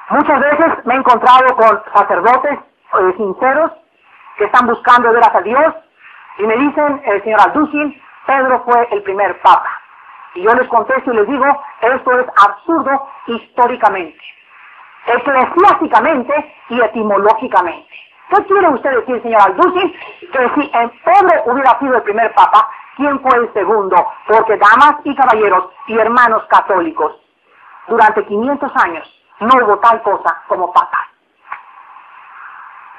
Muchas veces me he encontrado con sacerdotes sinceros que están buscando ver a Dios y me dicen, señor Alducin, Pedro fue el primer papa. Y yo les contesto y les digo, esto es absurdo históricamente, eclesiásticamente y etimológicamente. ¿Qué quiere usted decir, señor Alducin? Que si Pedro hubiera sido el primer papa, ¿quién fue el segundo? Porque, damas y caballeros y hermanos católicos, durante 500 años no hubo tal cosa como papa.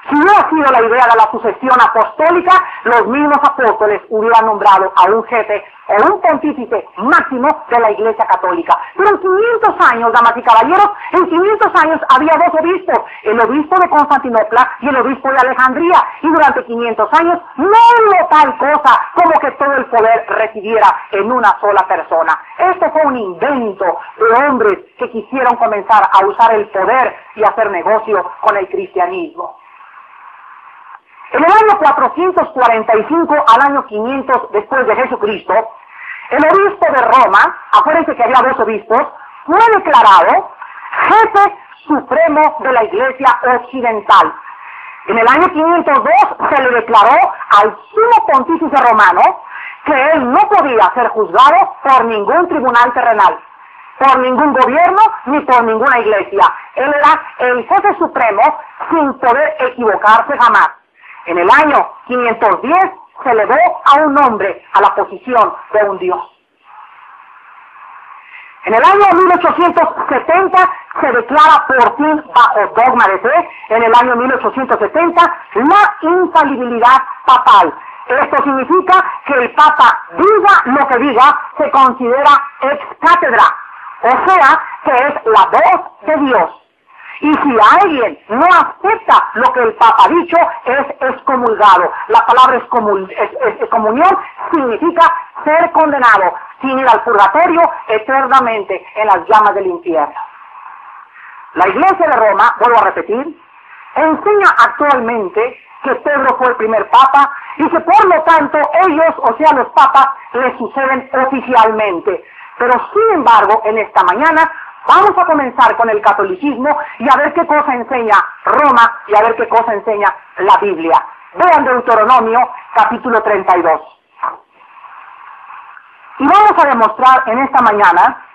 Si hubiera sido la idea de la sucesión apostólica, los mismos apóstoles hubieran nombrado a un jefe o un pontífice máximo de la Iglesia Católica. Pero en 500 años, damas y caballeros, en 500 años había dos obispos, el obispo de Constantinopla y el obispo de Alejandría, y durante 500 años no hubo tal cosa como que todo el poder residiera en una sola persona. Esto fue un invento de hombres que quisieron comenzar a usar el poder y hacer negocio con el cristianismo. En el año 445 al año 500 después de Jesucristo, el obispo de Roma, acuérdense que había dos obispos, fue declarado jefe supremo de la Iglesia Occidental. En el año 502 se le declaró al sumo pontífice romano que él no podía ser juzgado por ningún tribunal terrenal, por ningún gobierno ni por ninguna iglesia. Él era el jefe supremo sin poder equivocarse jamás. En el año 510 se elevó a un hombre a la posición de un dios. En el año 1870 se declara por fin bajo dogma de fe, en el año 1870, la infalibilidad papal. Esto significa que el Papa diga lo que diga, se considera ex cátedra, o sea, que es la voz de Dios. Y si alguien no acepta lo que el Papa ha dicho, es excomulgado. La palabra excomunión significa ser condenado, sin ir al purgatorio eternamente en las llamas del infierno. La Iglesia de Roma, vuelvo a repetir, enseña actualmente que Pedro fue el primer Papa y que por lo tanto ellos, o sea los papas, le suceden oficialmente. Pero sin embargo, en esta mañana, vamos a comenzar con el catolicismo y a ver qué cosa enseña Roma y a ver qué cosa enseña la Biblia. Vean Deuteronomio capítulo 32. Y vamos a demostrar en esta mañana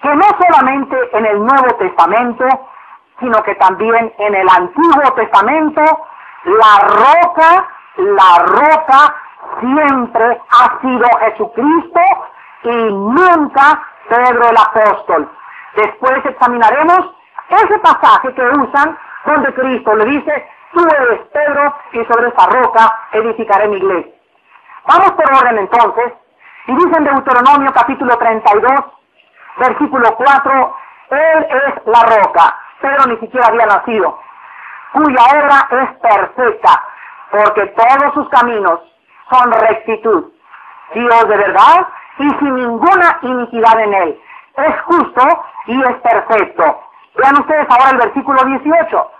que no solamente en el Nuevo Testamento, sino que también en el Antiguo Testamento, la roca siempre ha sido Jesucristo y nunca Pedro el apóstol. Después examinaremos ese pasaje que usan donde Cristo le dice, tú eres Pedro y sobre esta roca edificaré mi iglesia. Vamos por orden entonces, y dice en Deuteronomio capítulo 32, versículo 4, Él es la roca, Pedro ni siquiera había nacido, cuya obra es perfecta, porque todos sus caminos son rectitud, Dios de verdad y sin ninguna iniquidad en él. Es justo y es perfecto. Vean ustedes ahora el versículo 18.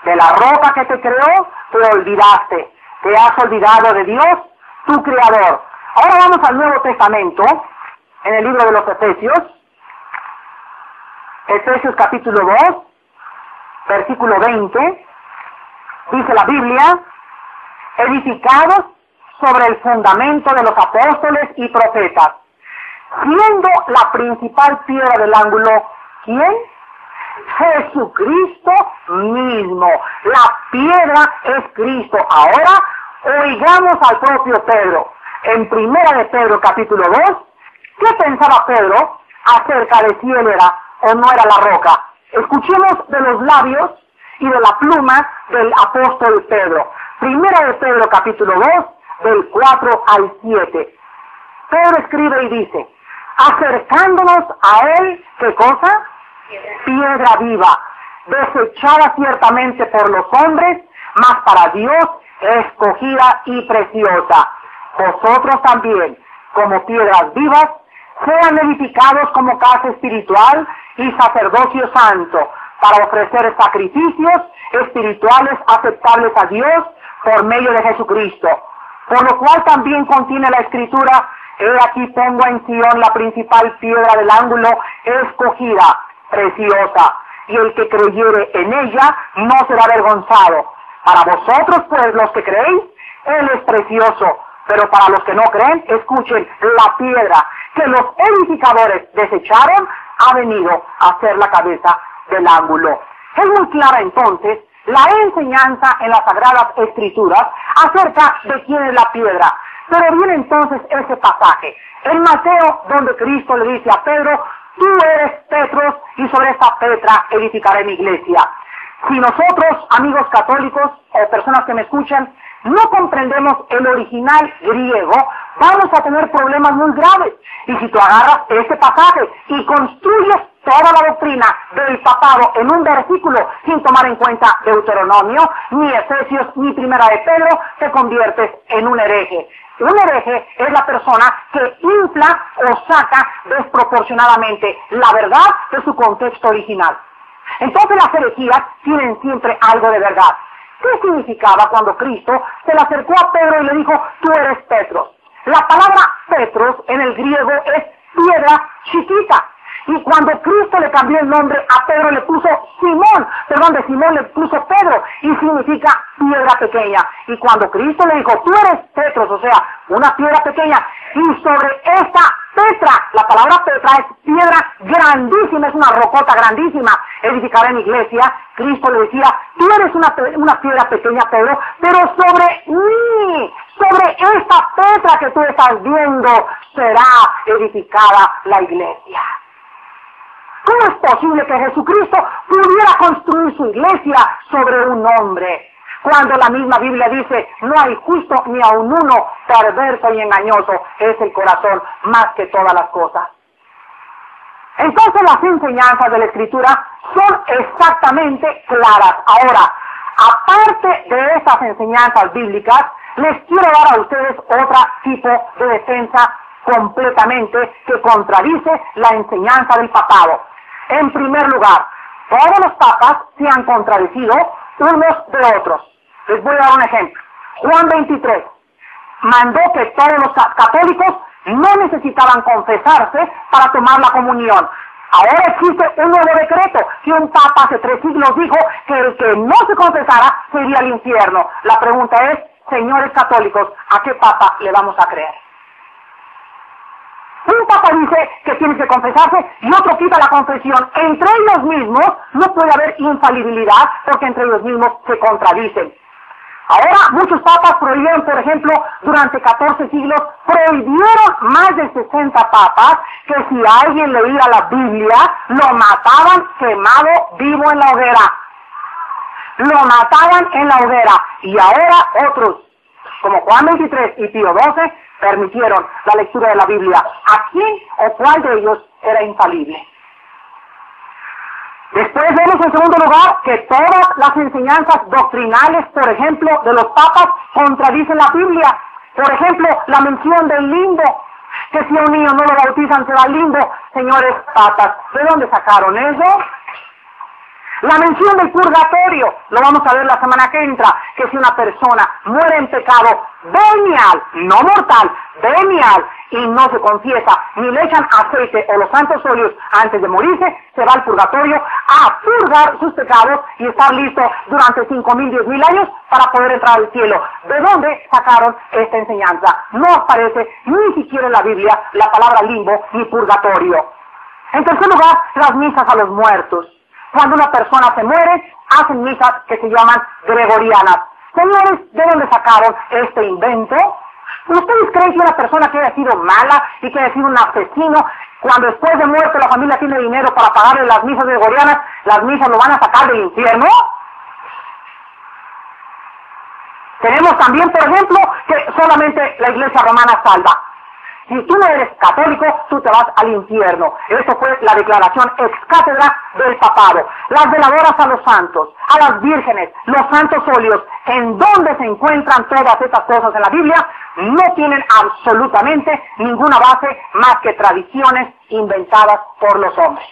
De la roca que te creó, te olvidaste. Te has olvidado de Dios, tu Creador. Ahora vamos al Nuevo Testamento, en el libro de los Efesios. Efesios capítulo 2, versículo 20. Dice la Biblia, edificados sobre el fundamento de los apóstoles y profetas, siendo la principal piedra del ángulo, ¿quién? Jesucristo mismo. La piedra es Cristo. Ahora, oigamos al propio Pedro. En primera de Pedro, capítulo 2, ¿qué pensaba Pedro acerca de si él era o no era la roca? Escuchemos de los labios y de la pluma del apóstol Pedro. Primera de Pedro, capítulo 2, del 4 al 7. Pedro escribe y dice, acercándonos a él, ¿qué cosa? Piedra viva, desechada ciertamente por los hombres, mas para Dios escogida y preciosa. Vosotros también, como piedras vivas, sean edificados como casa espiritual y sacerdocio santo, para ofrecer sacrificios espirituales aceptables a Dios por medio de Jesucristo. Por lo cual también contiene la Escritura, he aquí pongo en Sion la principal piedra del ángulo, escogida, preciosa. y el que creyere en ella no será avergonzado. Para vosotros, pues, los que creéis, Él es precioso, pero para los que no creen, escuchen, la piedra que los edificadores desecharon ha venido a ser la cabeza del ángulo. Es muy clara entonces la enseñanza en las Sagradas Escrituras acerca de quién es la piedra. Pero viene entonces ese pasaje en Mateo, donde Cristo le dice a Pedro: tú eres Petros, y sobre esta Petra edificaré mi iglesia. Si nosotros, amigos católicos o personas que me escuchan, no comprendemos el original griego, vamos a tener problemas muy graves. Y si tú agarras este pasaje y construyes toda la doctrina del papado en un versículo sin tomar en cuenta Deuteronomio, ni Efesios, ni Primera de Pedro, te conviertes en un hereje. Un hereje es la persona que infla o saca desproporcionadamente la verdad de su contexto original. Entonces las herejías tienen siempre algo de verdad. ¿Qué significaba cuando Cristo se le acercó a Pedro y le dijo: tú eres Petros? La palabra Petros en el griego es piedra chiquita. Y cuando Cristo le cambió el nombre a Pedro, le puso Simón, de Simón le puso Pedro, y significa piedra pequeña. Y cuando Cristo le dijo: tú eres Petros, o sea, una piedra pequeña, y sobre esta Petra, la palabra Petra es piedra grandísima, es una rocota grandísima, edificaré mi iglesia. Cristo le decía: tú eres una piedra pequeña, Pedro, pero sobre mí, sobre esta Petra que tú estás viendo, será edificada la iglesia. ¿Cómo es posible que Jesucristo pudiera construir su iglesia sobre un hombre, cuando la misma Biblia dice: no hay justo ni aun uno, perverso y engañoso es el corazón más que todas las cosas? Entonces las enseñanzas de la Escritura son exactamente claras. Ahora, aparte de estas enseñanzas bíblicas, les quiero dar a ustedes otro tipo de defensa completamente que contradice la enseñanza del papado. En primer lugar, todos los papas se han contradecido unos de otros. Les voy a dar un ejemplo. Juan 23 mandó que todos los católicos no necesitaban confesarse para tomar la comunión. Ahora existe un nuevo decreto, que un papa hace 3 siglos dijo que el que no se confesara se iría al infierno. La pregunta es, señores católicos, ¿a qué papa le vamos a creer? Un papa dice que tiene que confesarse y otro quita la confesión. Entre ellos mismos no puede haber infalibilidad, porque entre ellos mismos se contradicen. Ahora muchos papas prohibieron, por ejemplo, durante 14 siglos, prohibieron más de 60 papas que si alguien leía la Biblia, lo mataban quemado vivo en la hoguera. Lo mataban en la hoguera. Y ahora otros, como Juan 23 y Pío XII, permitieron la lectura de la Biblia. ¿A quién o cuál de ellos era infalible? Después vemos en segundo lugar que todas las enseñanzas doctrinales, por ejemplo, de los papas, contradicen la Biblia. Por ejemplo, la mención del limbo, que si a un niño no lo bautizan se va al limbo. Señores papas, ¿de dónde sacaron eso? La mención del purgatorio, lo vamos a ver la semana que entra, que si una persona muere en pecado venial, no mortal, venial, y no se confiesa, ni le echan aceite o los santos óleos antes de morirse, se va al purgatorio a purgar sus pecados y estar listo durante 5.000, 10.000 años para poder entrar al cielo. ¿De dónde sacaron esta enseñanza? No aparece ni siquiera en la Biblia la palabra limbo ni purgatorio. En tercer lugar, las misas a los muertos. Cuando una persona se muere, hacen misas que se llaman gregorianas. Señores, ¿de dónde sacaron este invento? ¿Ustedes creen que una persona que haya sido mala y que haya sido un asesino, cuando después de muerte la familia tiene dinero para pagarle las misas gregorianas, las misas lo van a sacar del infierno? Tenemos también, por ejemplo, que solamente la Iglesia Romana salva. Si tú no eres católico, tú te vas al infierno. Eso fue la declaración ex cátedra del papado. Las veladoras a los santos, a las vírgenes, los santos óleos, en donde se encuentran todas estas cosas en la Biblia, no tienen absolutamente ninguna base más que tradiciones inventadas por los hombres.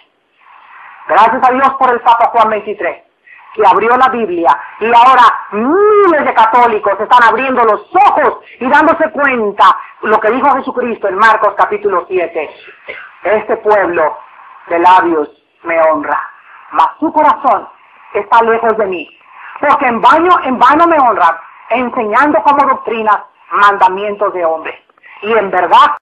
Gracias a Dios por el Papa Juan 23. Que abrió la Biblia, y ahora miles de católicos están abriendo los ojos y dándose cuenta lo que dijo Jesucristo en Marcos capítulo 7. Este pueblo de labios me honra, mas su corazón está lejos de mí. Porque en vano me honran, enseñando como doctrinas mandamientos de hombres. Y en verdad